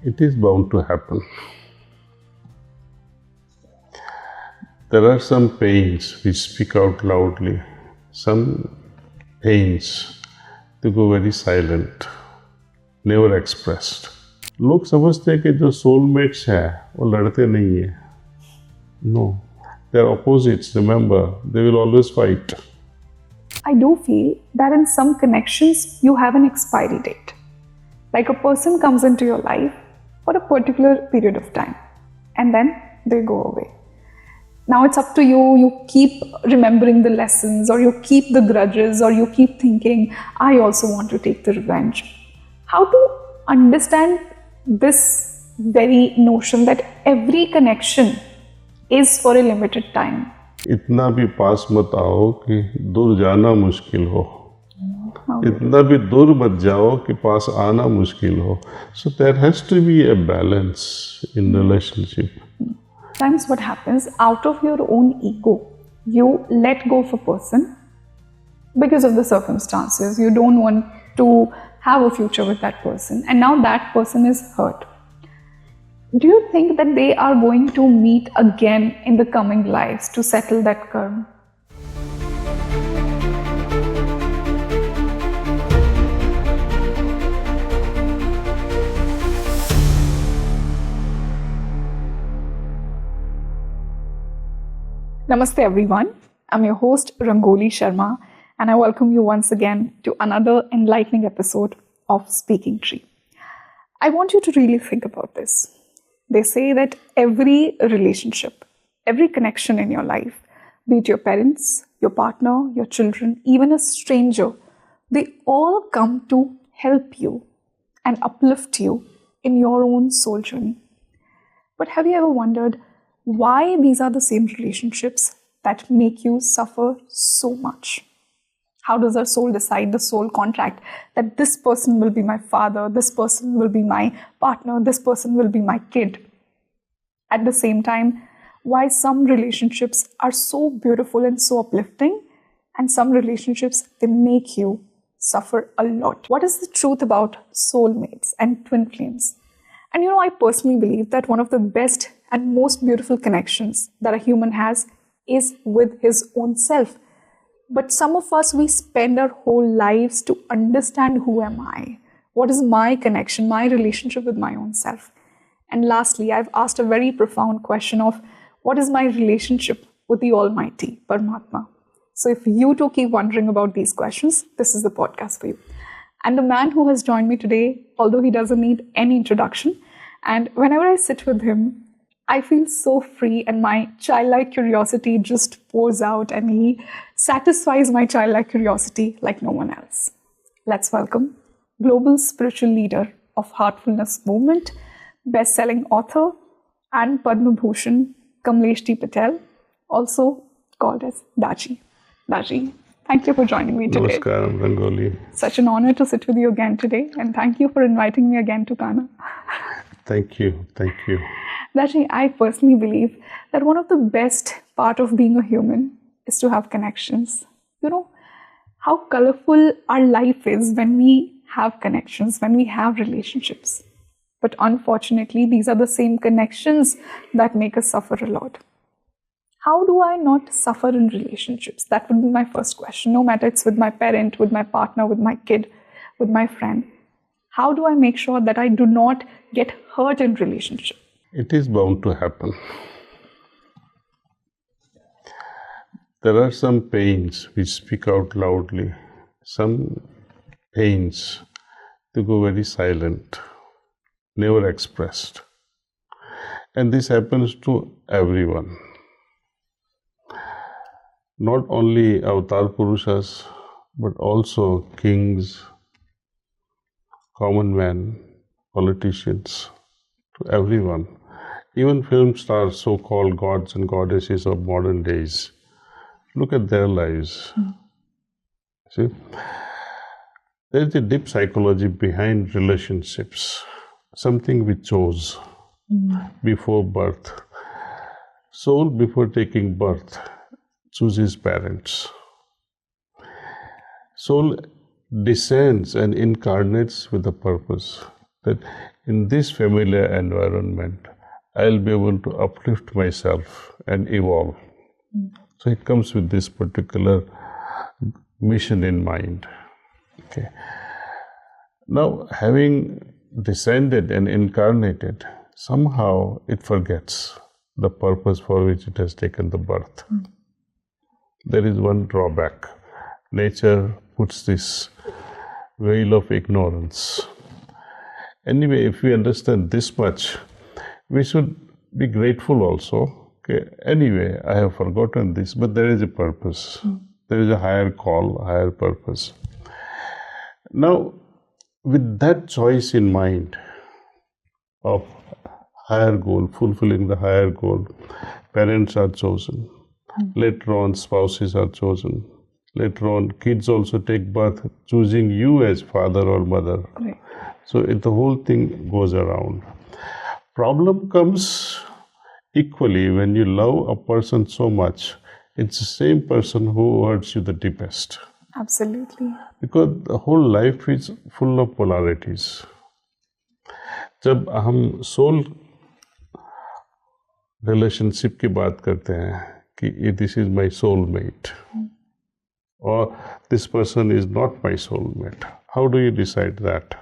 It is bound to happen. There are some pains which speak out loudly, some pains to go very silent, never expressed. लोग समझते हैं कि जो soulmates है वो लड़ते नहीं है. No, they are opposites. Remember, they will always fight. I do feel that in some connections you have an expiry date. Like a person comes into your life for a particular period of time and then they go away. Now it's up to you. You keep remembering the lessons, or you keep the grudges, or you keep thinking, I also want to take the revenge. How to understand this very notion that every connection is for a limited time? इतना भी पास मत आओ कि दूर जाना मुश्किल हो. इतना भी दूर मत जाओ कि पास आना मुश्किल हो. So there has to be a balance in relationship. Sometimes what happens, out of your own ego, you let go of a person because of the circumstances. You don't want to have a future with that person, and now that person is hurt. Do you think that they are going to meet again in the coming lives to settle that karma? Namaste everyone, I'm your host Rangoli Sharma, and I welcome you once again to another enlightening episode of Speaking Tree. I want you to really think about this. They say that every relationship, every connection in your life, be it your parents, your partner, your children, even a stranger, they all come to help you and uplift you in your own soul journey. But have you ever wondered why these are the same relationships that make you suffer so much? How does our soul decide, the soul contract, that this person will be my father, this person will be my partner, this person will be my kid? At the same time, why some relationships are so beautiful and so uplifting, and some relationships, they make you suffer a lot? What is the truth about soulmates and twin flames? And I personally believe that one of the best and most beautiful connections that a human has is with his own self. But some of us, we spend our whole lives to understand who am I? What is my connection, my relationship with my own self? And lastly, I've asked a very profound question of what is my relationship with the Almighty, Paramatma? So if you too keep wondering about these questions, this is the podcast for you. And the man who has joined me today, although he doesn't need any introduction, and whenever I sit with him, I feel so free and my childlike curiosity just pours out, and he satisfies my childlike curiosity like no one else. Let's welcome global spiritual leader of Heartfulness movement, best-selling author and Padma Bhushan, Kamlesh Patel, also called as Daaji. Daaji, thank you for joining me today. Namaskaram, Rangoli. Such an honor to sit with you again today, and thank you for inviting me again to Ghana. Thank you. Daaji, I personally believe that one of the best part of being a human is to have connections. How colorful our life is when we have connections, when we have relationships. But unfortunately, these are the same connections that make us suffer a lot. How do I not suffer in relationships? That would be my first question. No matter it's with my parent, with my partner, with my kid, with my friend. How do I make sure that I do not get hurt in relationship? It is bound to happen. There are some pains which speak out loudly, some pains to go very silent, never expressed. And this happens to everyone. Not only avatar Purushas, but also kings, common men, politicians, to everyone. Even film stars, so-called gods and goddesses of modern days. Look at their lives. See? There is a deep psychology behind relationships. Something we chose before birth. Soul, before taking birth, chooses parents. Soul descends and incarnates with a purpose. that in this familiar environment, I'll be able to uplift myself and evolve. So it comes with this particular mission in mind. Okay. Now, having descended and incarnated, somehow it forgets the purpose for which it has taken the birth. There is one drawback. Nature puts this veil of ignorance. Anyway, if we understand this much, we should be grateful also. Okay, anyway, I have forgotten this, but there is a purpose. There is a higher call, a higher purpose. Now, with that choice in mind of higher goal, fulfilling the higher goal, parents are chosen. Later on, spouses are chosen. Later on, kids also take birth, choosing you as father or mother. Right. So the whole thing goes around. Problem comes equally when you love a person so much. It's the same person who hurts you the deepest. Absolutely. Because the whole life is full of polarities. जब हम soul relationship की बात करते हैं कि this is my soulmate or this person is not my soulmate, how do you decide that?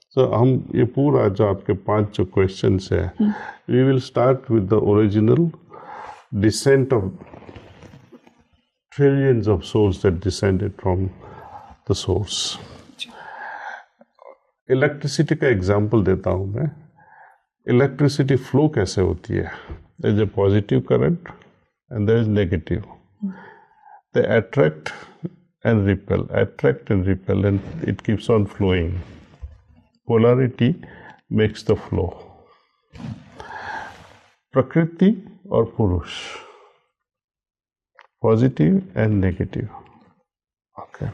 So हम ये पूरा जो आपके 5 जो questions है, we will start with the original descent of trillions of souls that descended from the source. Electricity का example देता हूँ मैं. इलेक्ट्रिसिटी फ्लो कैसे होती है? There is a positive current and there is negative. They attract and repel, and it keeps on flowing. Polarity makes the flow. Prakriti or Purush, positive and negative. Okay.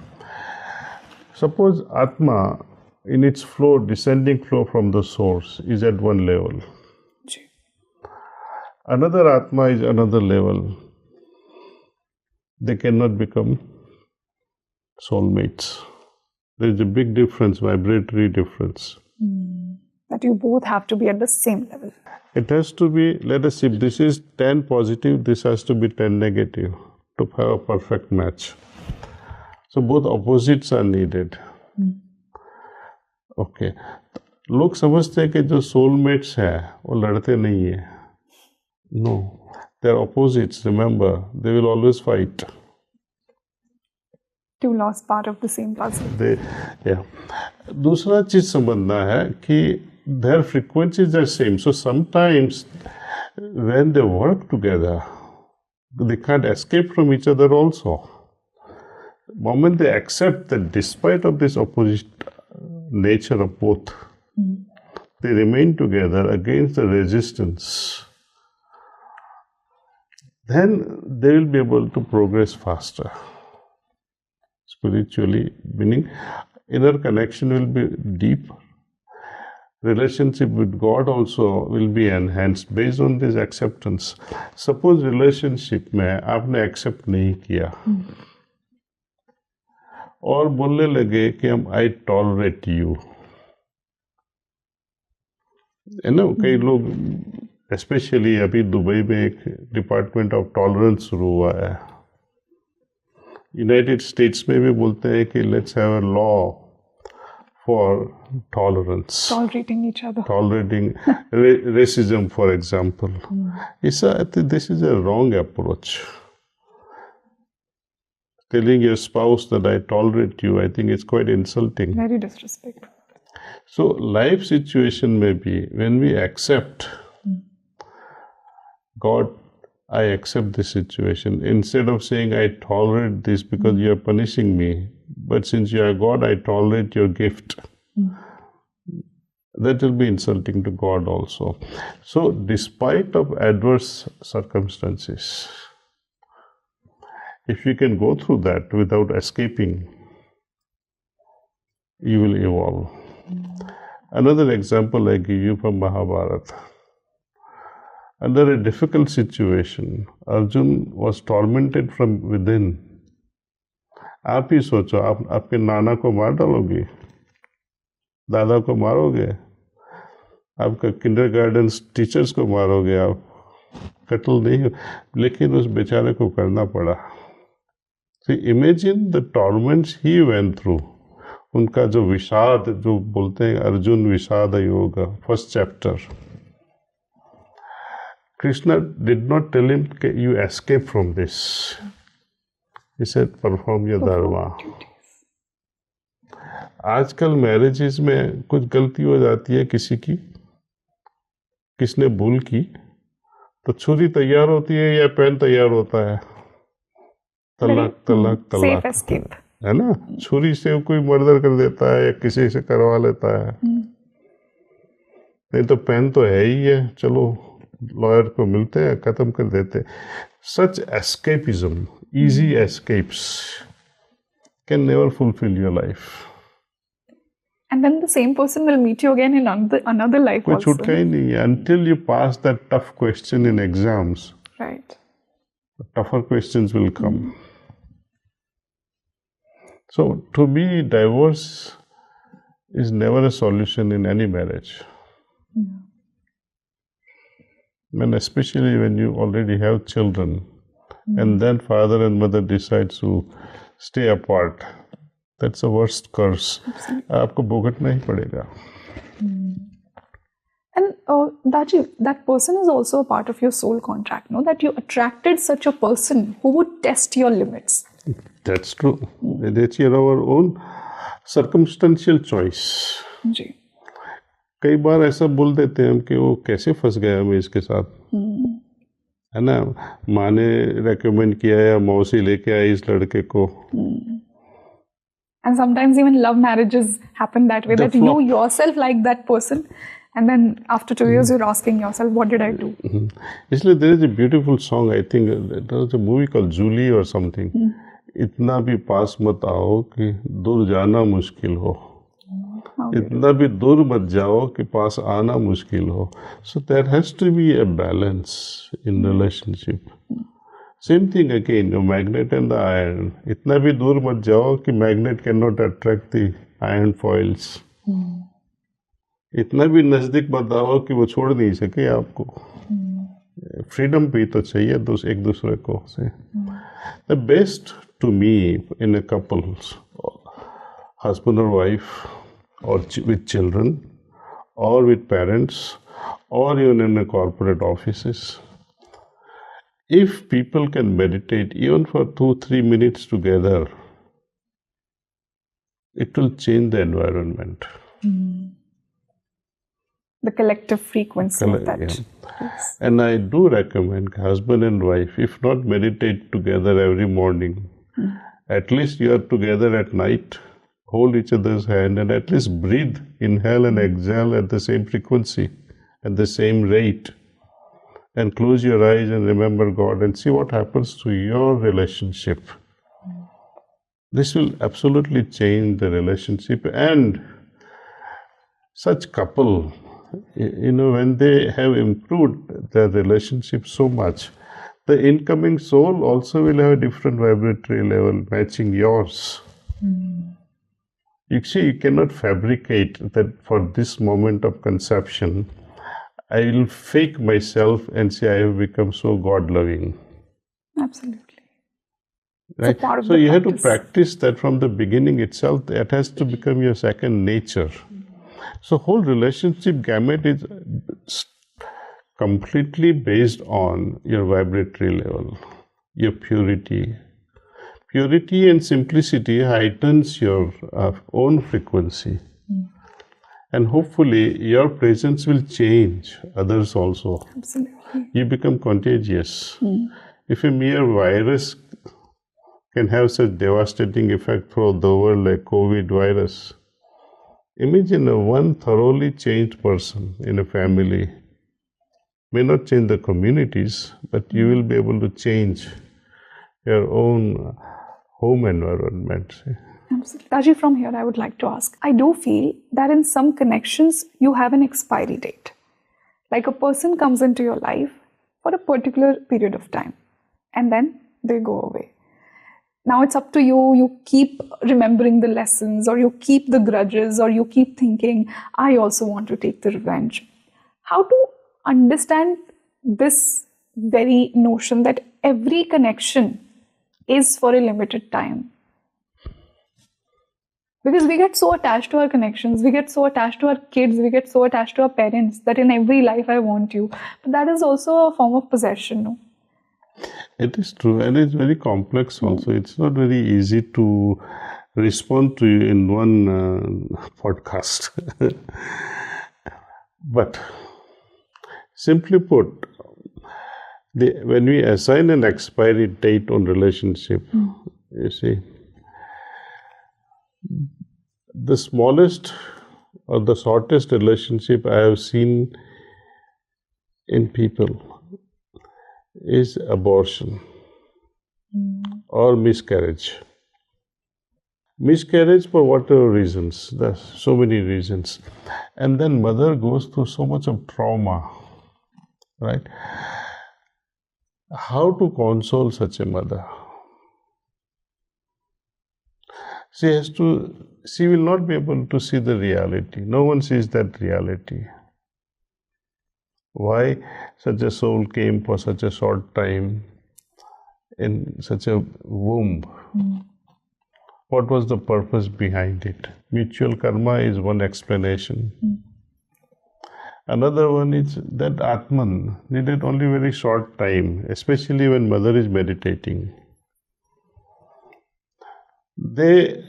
Suppose Atma, in its flow, descending flow from the source, is at one level. Another Atma is another level. They cannot become soulmates. There is a big difference, vibratory difference. That you both have to be at the same level. It has to be, let us see, if this is 10 positive, this has to be 10 negative to have a perfect match. So both opposites are needed. Okay. लोग समझते हैं कि जो soulmates हैं वो लड़ते नहीं हैं. No, they are opposites. Remember, they will always fight. Two lost part of the same puzzle. दूसरा चीज समझना है कि their frequencies are same. So sometimes when they work together, they can't escape from each other also. The moment they accept that despite of this opposite nature of both, they remain together against the resistance, then they will be able to progress faster. Spiritually, meaning inner connection will be deep. Relationship with God also will be enhanced based on this acceptance. Suppose relationship में आपने accept नहीं किया और बोलने लगे कि हम I tolerate you. है ना, कई लोग especially अभी दुबई में एक डिपार्टमेंट ऑफ टॉलरेंस शुरू हुआ है. यूनाइटेड स्टेट्स में भी बोलते हैं कि let's have a law for tolerance, Tolerating each other. tolerating racism, for example. I think this is a wrong approach. Telling your spouse that I tolerate you, I think it's quite insulting. Very disrespectful. So life situation may be when we accept God, I accept this situation. Instead of saying I tolerate this because you are punishing me, but since you are God, I tolerate your gift. That will be insulting to God also. So despite of adverse circumstances, if you can go through that without escaping, you will evolve. Another example I give you from Mahabharata. Under a difficult situation, Arjun was tormented from within. आप ही सोचो, आप आपके नाना को मार डालोगे? दादा को मारोगे, आपका किंडरगार्टन टीचर्स को मारोगे, आप कत्ल नहीं हो, लेकिन उस बेचारे को करना पड़ा। So imagine the torments he went through. उनका जो विषाद, जो बोलते हैं अर्जुन विषाद योग, first chapter, Krishna did not tell him, you escape from this. He said, perform your dharma. आजकल मैरिजेस में कुछ गलती हो जाती है किसी की, किसने भूल की, तो छुरी तैयार होती है या पेन तैयार होता है, तलाक तलाक तलाक, है ना। छुरी से कोई मर्डर कर देता है या किसी से करवा लेता है, नहीं तो पेन तो है ही है, चलो लॉयर को मिलते हैं, खत्म कर देते। Such escapism, easy escapes can never fulfil your life. And then the same person will meet you again in another life कोई also. छूटका ही नहीं है until you pass that tough question in exams. Right. Tougher questions will come. So to me, divorce is never a solution in any marriage. And especially when you already have children, and then father and mother decides to stay apart. That's the worst curse. आपको भुगतना ही पड़ेगा. And Daaji, that person is also a part of your soul contract, no? That you attracted such a person who would test your limits. That's true. That's our own circumstantial choice. जी. कई बार ऐसा बोल देते हैं हम कि वो कैसे फंस गया मैं इसके साथ, है ना, माँ ने रेकमेंड किया या मौसी लेके आई इस लड़के को. And sometimes even love marriages happen that way, that you yourself like that person, and then after 2 years you're asking yourself, what did I do? इसलिए there is a beautiful song, I think there was a movie called Julie or something. इतना भी पास मत आओ कि दूर जाना मुश्किल हो, इतना भी दूर मत जाओ कि पास आना मुश्किल हो. So there has to be a balance in relationship. Same thing again, the magnet and the iron. इतना भी दूर मत जाओ कि magnet cannot attract the iron foils. इतना भी नजदीक मत आओ कि वो छोड़ नहीं सके आपको. फ्रीडम भी तो चाहिए एक दूसरे को से. The best to me in a couple, husband or wife, or with children, or with parents, or even in the corporate offices, if people can meditate even for 2-3 minutes together, it will change the environment. The collective frequency of that. Yeah. Yes. And I do recommend husband and wife, if not meditate together every morning, at least you are together at night, hold each other's hand and at least breathe, inhale and exhale at the same frequency, at the same rate. And close your eyes and remember God and see what happens to your relationship. This will absolutely change the relationship. And such couple, when they have improved their relationship so much, the incoming soul also will have a different vibratory level matching yours. You see, you cannot fabricate that for this moment of conception, I will fake myself and say I have become so God-loving. Absolutely. Right? So you have to practice that from the beginning itself. That has to become your second nature. So whole relationship gamut is completely based on your vibratory level, your purity. Purity and simplicity heightens your own frequency. And hopefully your presence will change others also. Absolutely. You become contagious. If a mere virus can have such devastating effect throughout the world like COVID virus, imagine one thoroughly changed person in a family. May not change the communities, but you will be able to change your own home environment. Absolutely. Daaji, from here I would like to ask, I do feel that in some connections you have an expiry date. Like a person comes into your life for a particular period of time and then they go away. Now it's up to you. You keep remembering the lessons, or you keep the grudges, or you keep thinking, I also want to take the revenge. How to understand this very notion that every connection is for a limited time? Because we get so attached to our connections, we get so attached to our kids, we get so attached to our parents that in every life I want you. But that is also a form of possession, no? It is true, and it's very complex also. It's not very easy to respond to you in one podcast. But simply put, when we assign an expiry date on relationship, you see, the smallest or the shortest relationship I have seen in people is abortion or miscarriage. Miscarriage for whatever reasons, there's so many reasons. And then mother goes through so much of trauma, right? How to console such a mother? She will not be able to see the reality. No one sees that reality. Why such a soul came for such a short time in such a womb? What was the purpose behind it? Mutual karma is one explanation. Another one is that Atman needed only very short time, especially when mother is meditating. They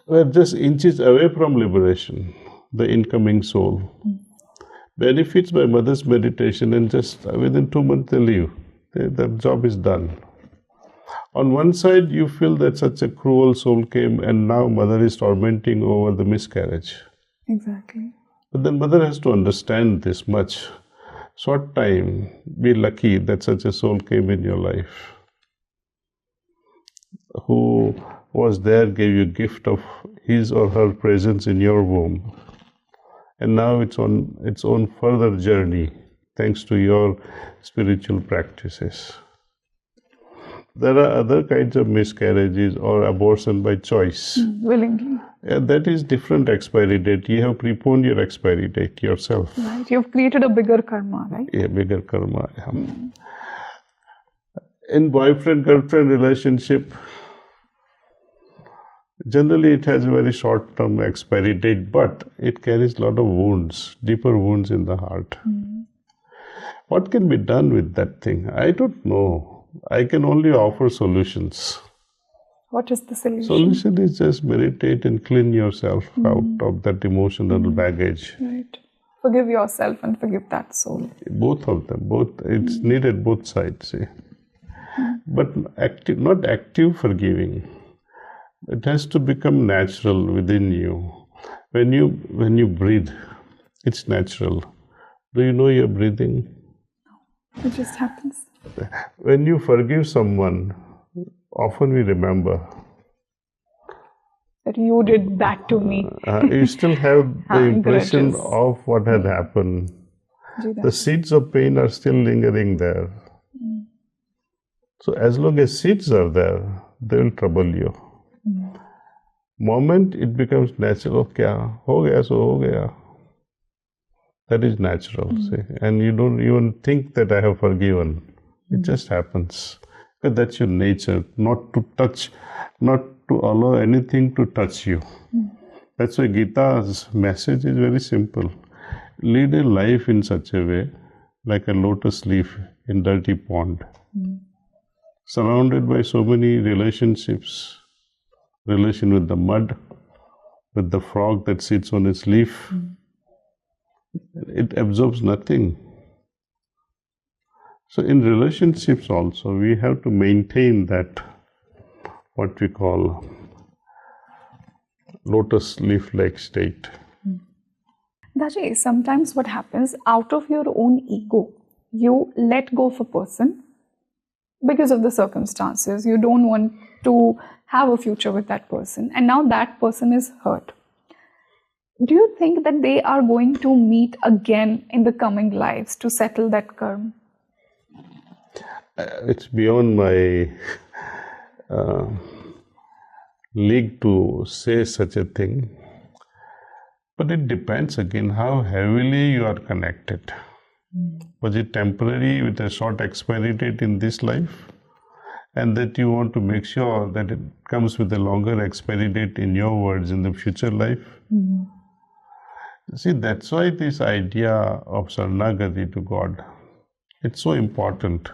were just inches away from liberation, the incoming soul. Benefits by mother's meditation, and just within 2 months they leave. The job is done. On one side, you feel that such a cruel soul came and now mother is tormenting over the miscarriage. Exactly. But then mother has to understand this much. Short time, be lucky that such a soul came in your life. Who was there, gave you gift of his or her presence in your womb. And now it's on its own further journey, thanks to your spiritual practices. There are other kinds of miscarriages or abortion by choice. Willingly. That is different expiry date. You have preponed your expiry date yourself. Right. You've created a bigger karma, right? A bigger karma. In boyfriend-girlfriend relationship, generally it has a very short-term expiry date, but it carries a lot of wounds, deeper wounds in the heart. What can be done with that thing? I don't know. I can only offer solutions. What is the solution? Solution is just meditate and clean yourself out of that emotional baggage. Right. Forgive yourself and forgive that soul. Both of them. It's needed both sides. See. But not active forgiving. It has to become natural within you. When you breathe, it's natural. Do you know you're breathing? No, it just happens. When you forgive someone, often we remember that you did that to me. You still have the impression grudges. of what had happened. The seeds of pain are still lingering there. So as long as seeds are there, they will trouble you. Moment it becomes natural, kya ho gaya so ho gaya. That is natural, see? And you don't even think that I have forgiven. It just happens. Because that's your nature, not to touch, not to allow anything to touch you. That's why Gita's message is very simple. Lead a life in such a way, like a lotus leaf in dirty pond. Surrounded by so many relationships. Relation with the mud, with the frog that sits on its leaf. It absorbs nothing. So in relationships also, we have to maintain that, what we call lotus leaf-like state. Daaji, sometimes what happens, out of your own ego, you let go of a person because of the circumstances. You don't want to have a future with that person, and now that person is hurt. Do you think that they are going to meet again in the coming lives to settle that karma? It's beyond my league to say such a thing. But it depends again how heavily you are connected. Was it temporary with a short expiry date in this life? And that you want to make sure that it comes with a longer expiry date, in your words, in the future life? See, that's why this idea of Saranagati to God, it's so important.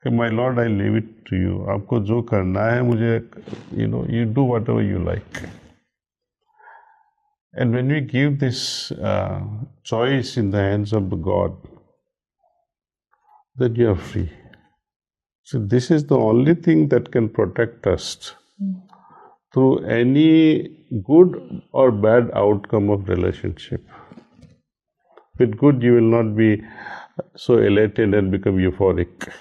My Lord, I leave it to you. आपको जो करना है मुझे, you do whatever you like. And when we give this choice in the hands of the God, then you are free. So this is the only thing that can protect us through any good or bad outcome of relationship. With good, you will not be so elated and become euphoric.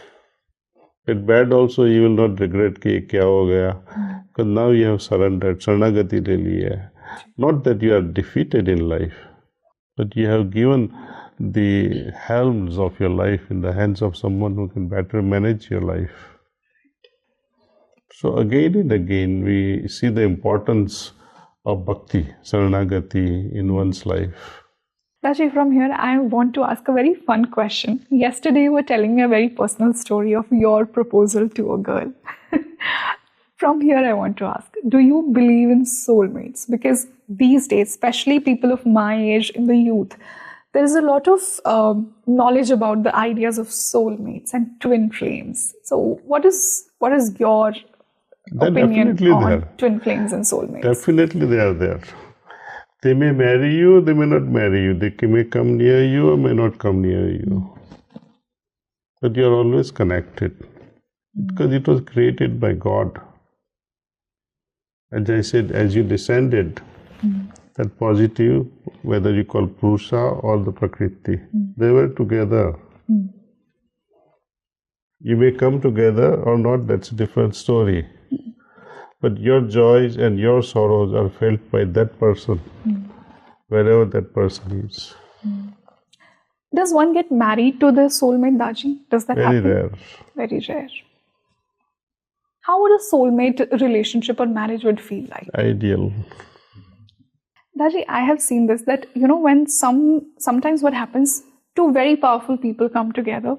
With bad also, you will not regret कि क्या हो गया, because now you have surrendered, शरणागति ले ली है. Not that you are defeated in life, but you have given the helms of your life in the hands of someone who can better manage your life. So again and again, we see the importance of bhakti, saranagati in one's life. Daaji, from here, I want to ask a very fun question. Yesterday, you were telling me a very personal story of your proposal to a girl. From here, I want to ask, do you believe in soulmates? Because these days, especially people of my age in the youth, there is a lot of knowledge about the ideas of soulmates and twin flames. So what is your opinion on twin flames and soulmates? Definitely they are there. They may marry you, they may not marry you. They may come near you or may not come near you. But you are always connected because it was created by God. As I said, as you descended, that positive, whether you call Purusha or the Prakriti, they were together. You may come together or not, that's a different story. But your joys and your sorrows are felt by that person, wherever that person is. Does one get married to the soulmate, Daaji? Does that happen? Very rare. Very rare. How would a soulmate relationship or marriage would feel like? Ideal. Daaji, I have seen this, that, when sometimes what happens, two very powerful people come together,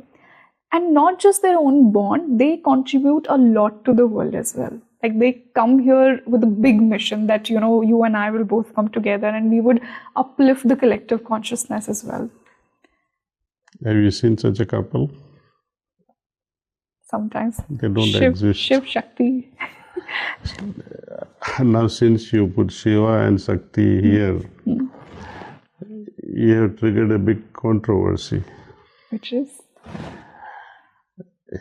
and not just their own bond, they contribute a lot to the world as well. Like they come here with a big mission that, you and I will both come together and we would uplift the collective consciousness as well. Have you seen such a couple? Sometimes. They don't exist. Shiv, Shakti. Now since you put Shiva and Shakti here, you have triggered a big controversy. Which is?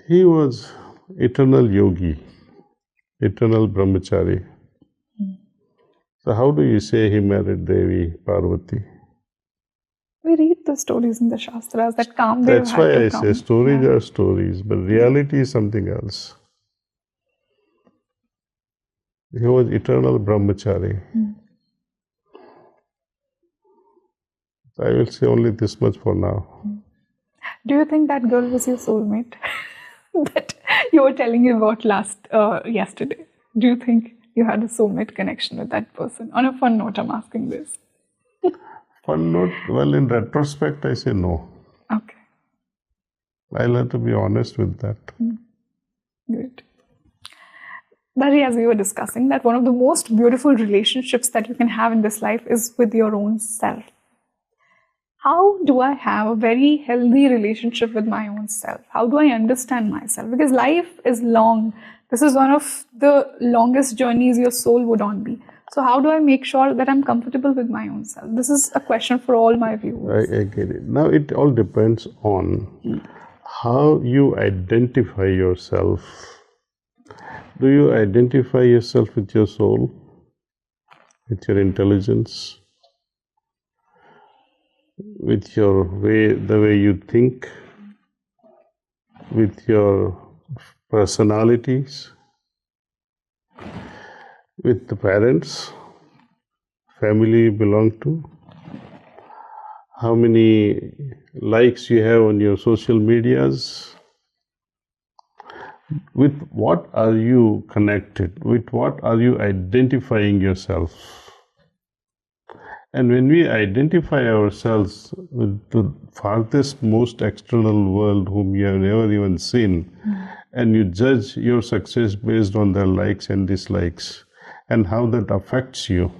He was eternal yogi, eternal brahmachari. So how do you say he married Devi, Parvati? We read the stories in the Shastras that Kamdev That's had why to I come. say stories are stories, but reality is something else. He was eternal brahmachari. I will say only this much for now. Do you think that girl was your soulmate? That you were telling me about yesterday. Do you think you had a soulmate connection with that person? On a fun note, I'm asking this. Fun note, well, in retrospect, I say no. Okay. I'll have to be honest with that. Good. Daaji, as we were discussing, that one of the most beautiful relationships that you can have in this life is with your own self. How do I have a very healthy relationship with my own self? How do I understand myself? Because life is long. This is one of the longest journeys your soul would on be. So how do I make sure that I'm comfortable with my own self? This is a question for all my viewers. I get it. Now it all depends on how you identify yourself. Do you identify yourself with your soul, with your intelligence, with your the way you think, with your personalities, with the parents, family you belong to, how many likes you have on your social medias? With what are you connected? With what are you identifying yourself? And when we identify ourselves with the farthest, most external world whom you have never even seen, and you judge your success based on their likes and dislikes and how that affects you,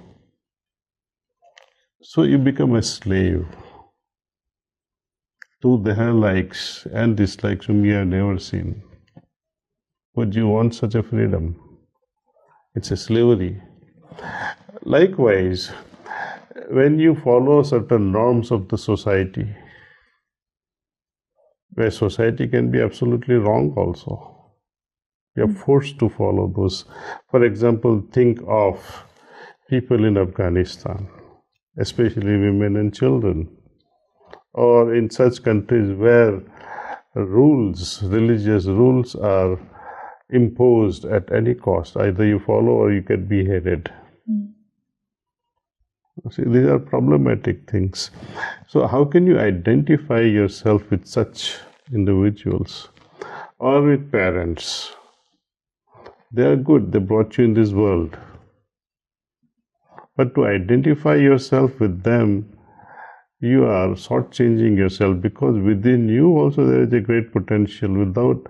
so you become a slave to their likes and dislikes whom you have never seen. Would you want such a freedom? It's a slavery. Likewise, when you follow certain norms of the society, where society can be absolutely wrong also, you're forced to follow those. For example, think of people in Afghanistan, especially women and children, or in such countries where rules, religious rules are imposed at any cost. Either you follow or you get beheaded. See, these are problematic things. So how can you identify yourself with such individuals? Or with parents? They are good, they brought you in this world. But to identify yourself with them, you are shortchanging yourself, because within you also there is a great potential. Without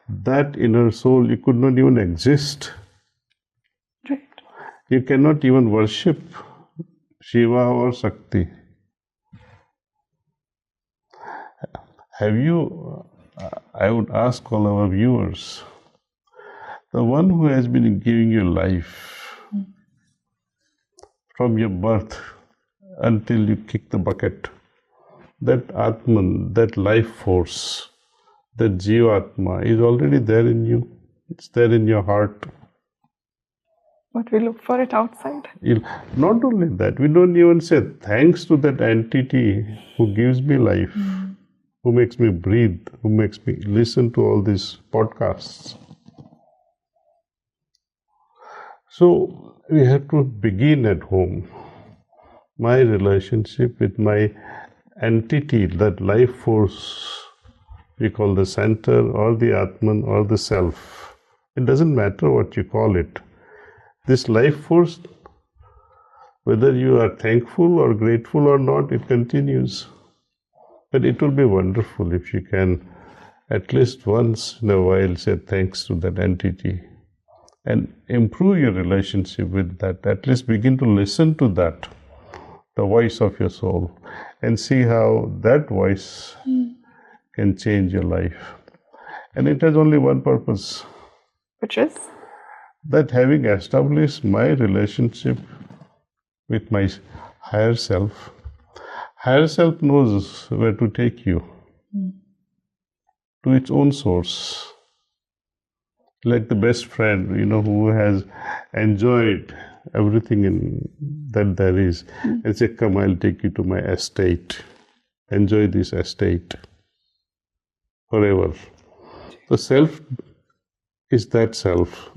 that inner soul, you could not even exist. Right. You cannot even worship Shiva or Shakti. Have you, I would ask all our viewers, the one who has been giving you life from your birth until you kick the bucket, that Atman, that life force, that Jivatma is already there in you. It's there in your heart. But we look for it outside. Not only that, we don't even say thanks to that entity who gives me life, who makes me breathe, who makes me listen to all these podcasts. So we have to begin at home. My relationship with my entity, that life force we call the center or the Atman or the self. It doesn't matter what you call it. This life force, whether you are thankful or grateful or not, it continues. But it will be wonderful if you can at least once in a while say thanks to that entity and improve your relationship with that. At least begin to listen to that, the voice of your soul, and see how that voice can change your life. And it has only one purpose. Which is? That having established my relationship with my higher self knows where to take you to its own source. Like the best friend, who has enjoyed everything that there is, and say, come, I'll take you to my estate. Enjoy this estate forever. The self is that self,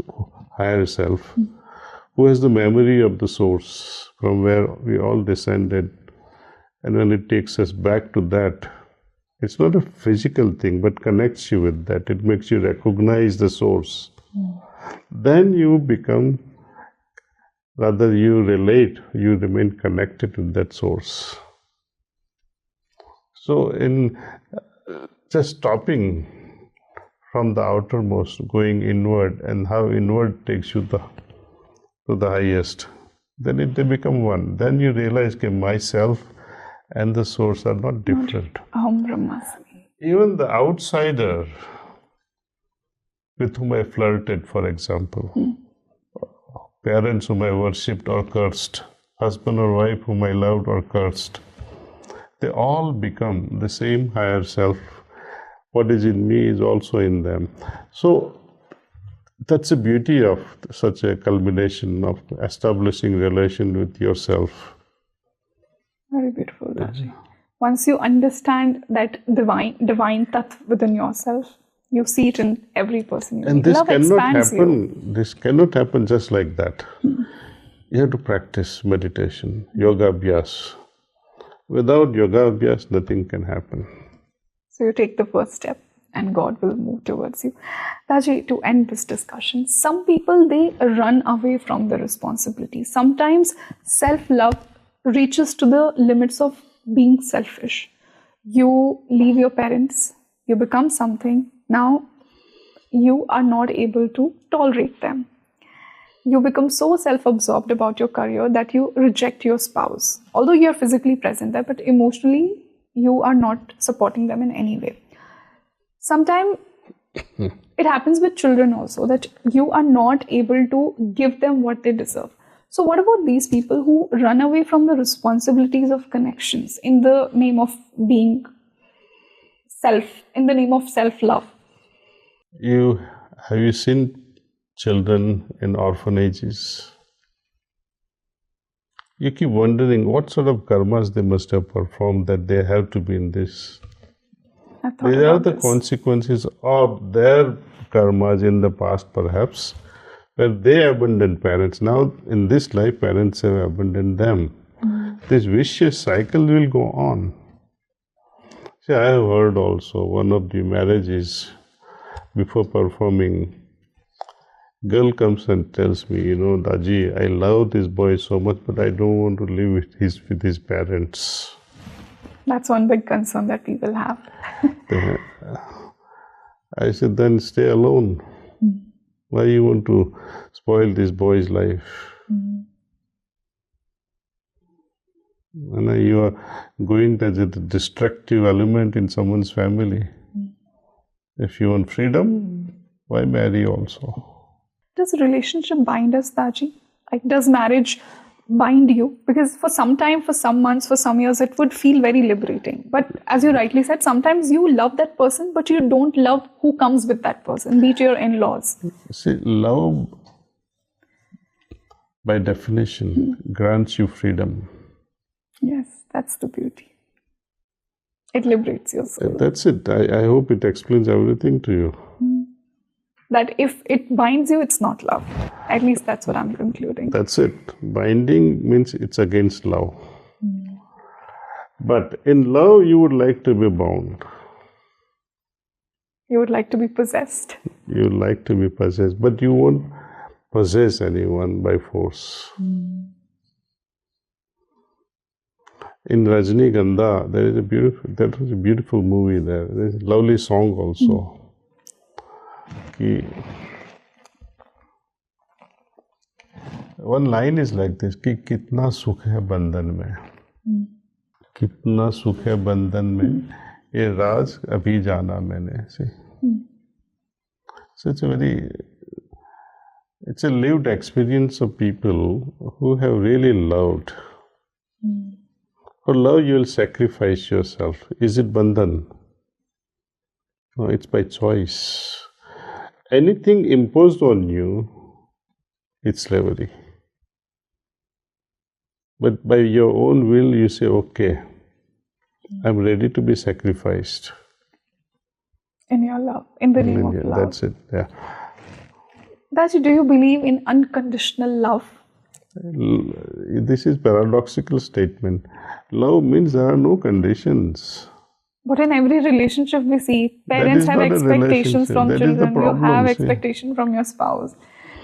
higher self, who has the memory of the source from where we all descended. And when it takes us back to that, it's not a physical thing, but connects you with that. It makes you recognize the source. Then you become, rather you relate, you remain connected with that source. So in just stopping from the outermost, going inward, and how inward takes you to the highest, then they become one. Then you realize that myself and the source are not different. Aham Brahmasmi. Even the outsider with whom I flirted, for example, parents whom I worshipped or cursed, husband or wife whom I loved or cursed, they all become the same higher self. What is in me is also in them. So that's the beauty of such a culmination of establishing relation with yourself. Very beautiful, Daaji. Once you understand that divine tattva within yourself, you see it in every person. And this Love cannot expands happen. you. This cannot happen just like that. You have to practice meditation, yoga abhyas. Without yoga abhyas, nothing can happen. So you take the first step and God will move towards you. Daaji, to end this discussion, some people, they run away from the responsibility. Sometimes self-love reaches to the limits of being selfish. You leave your parents, you become something, now you are not able to tolerate them. You become so self-absorbed about your career that you reject your spouse. Although you are physically present there, but emotionally you are not supporting them in any way. Sometimes it happens with children also, that you are not able to give them what they deserve. So what about these people who run away from the responsibilities of connections in the name of being in the name of self-love? Have you seen children in orphanages? You keep wondering what sort of karmas they must have performed that they have to be in this. These are the consequences of their karmas in the past, perhaps, where they abandoned parents. Now, in this life, parents have abandoned them. This vicious cycle will go on. See, I have heard also one of the marriages, before performing, girl comes and tells me, Daaji, I love this boy so much, but I don't want to live with his parents. That's one big concern that people have. I said, then stay alone. Why you want to spoil this boy's life? And you are going as a destructive element in someone's family. If you want freedom, why marry also? Does a relationship bind us, Daaji? Like, does marriage bind you? Because for some time, for some months, for some years, it would feel very liberating. But as you rightly said, sometimes you love that person, but you don't love who comes with that person, be it your in-laws. See, love, by definition, grants you freedom. Yes, that's the beauty. It liberates your soul. That's it. I hope it explains everything to you. That if it binds you, it's not love. At least that's what I'm concluding. That's it. Binding means it's against love. But in love, you would like to be bound. You would like to be possessed. You would like to be possessed, but you won't possess anyone by force. In Rajnigandha, that was a beautiful movie there. There's a lovely song also. One line is like this, कि कितना सुख है बंधन में, कितना सुख है बंधन में, ये राज अभी जाना मैंने. See, so it's a lived experience of people who have really loved. For love, you will sacrifice yourself. Is it bandhan? No, it's by choice. Anything imposed on you, it's slavery. But by your own will, you say, okay, I'm ready to be sacrificed. In your love, in the name of love. That's it, yeah. Daaji, do you believe in unconditional love? This is paradoxical statement. Love means there are no conditions. But in every relationship we see, parents have expectations from children, you have expectation from your spouse.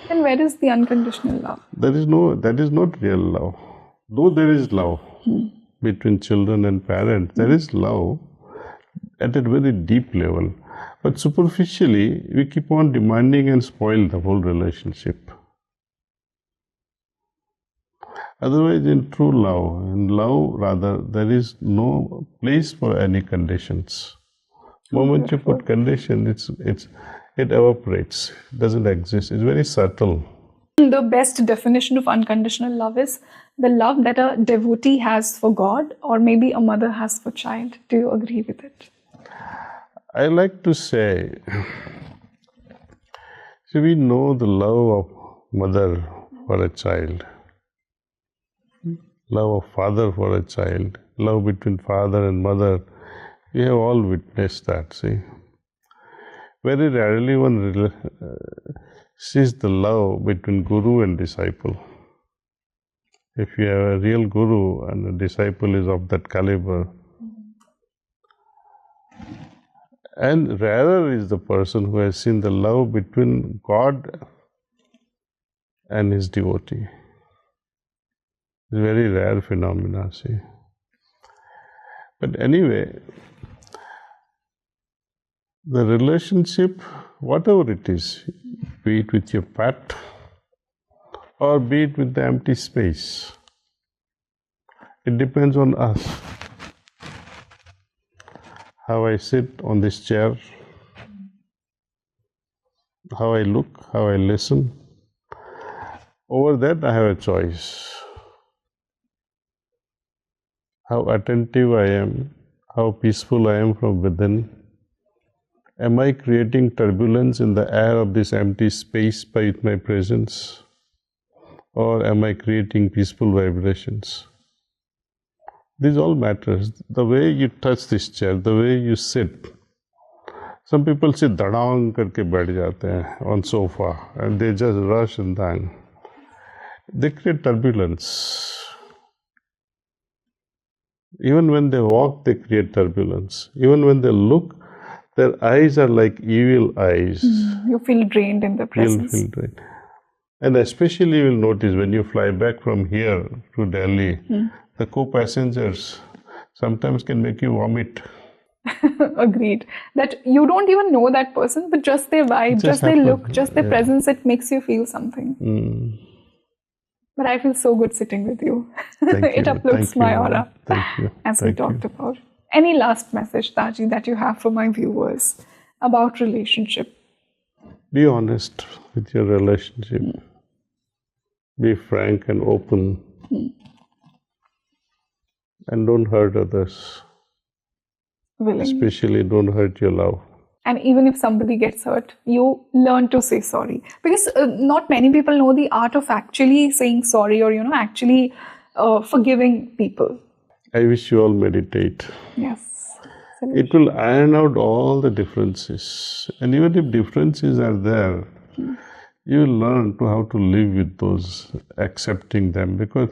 Then where is the unconditional love? That is not real love. Though there is love between children and parents, there is love at a very deep level. But superficially, we keep on demanding and spoil the whole relationship. Otherwise, in true love, there is no place for any conditions. The moment you put condition, it evaporates, doesn't exist. It's very subtle. The best definition of unconditional love is the love that a devotee has for God, or maybe a mother has for child. Do you agree with it? I like to say, we know the love of mother for a child, love of father for a child, love between father and mother. We have all witnessed that, see. Very rarely one sees the love between guru and disciple. If you have a real guru and a disciple is of that caliber, And rarer is the person who has seen the love between God and his devotee. It's a very rare phenomena, see. But anyway, the relationship, whatever it is, be it with your pet or be it with the empty space, it depends on us. How I sit on this chair, how I look, how I listen. Over that I have a choice. How attentive I am, how peaceful I am from within. Am I creating turbulence in the air of this empty space by my presence? Or am I creating peaceful vibrations? This all matters. The way you touch this chair, the way you sit. Some people sit dadang karke baith jate hain on sofa and they just rush and dang. They create turbulence. Even when they walk, they create turbulence. Even when they look, their eyes are like evil eyes. You feel drained in the presence. You'll feel drained. And especially you will notice when you fly back from here to Delhi, the co-passengers sometimes can make you vomit. Agreed. That you don't even know that person, but just their vibe, just their look, just their presence, it makes you feel something. But I feel so good sitting with you. It uplifts my aura. Thank you. As we talked about. Any last message, Daaji, that you have for my viewers about relationship? Be honest with your relationship. Be frank and open. And don't hurt others. Willingly. Especially don't hurt your love. And even if somebody gets hurt, you learn to say sorry. Because not many people know the art of actually saying sorry or, actually forgiving people. I wish you all meditate. Yes. It will iron out all the differences. And even if differences are there, you will learn to how to live with those, accepting them, because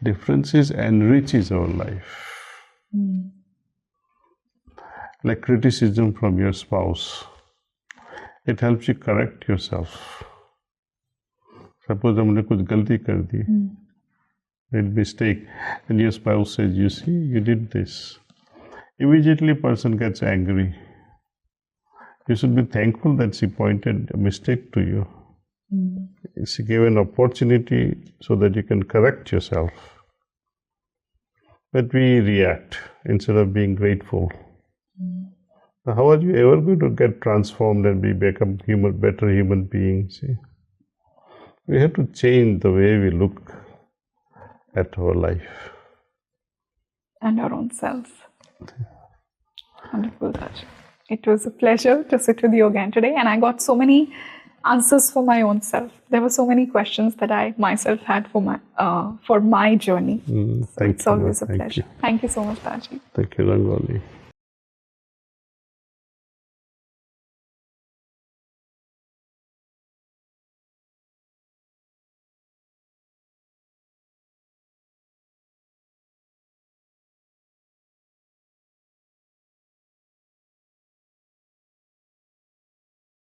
differences enriches our life. Like criticism from your spouse, it helps you correct yourself. Suppose हमने कुछ गलती कर दी, made mistake, and your spouse says, "You see, you did this." Immediately, person gets angry. You should be thankful that she pointed a mistake to you. She gave an opportunity so that you can correct yourself. But we react instead of being grateful. So how are you ever going to get transformed and become better human beings? We have to change the way we look at our life. And our own self. Wonderful, Daaji. It was a pleasure to sit with you again today, and I got so many answers for my own self. There were so many questions that I myself had for my journey. So it's always a pleasure. Thank you so much, Daaji. Thank you, Rangoli.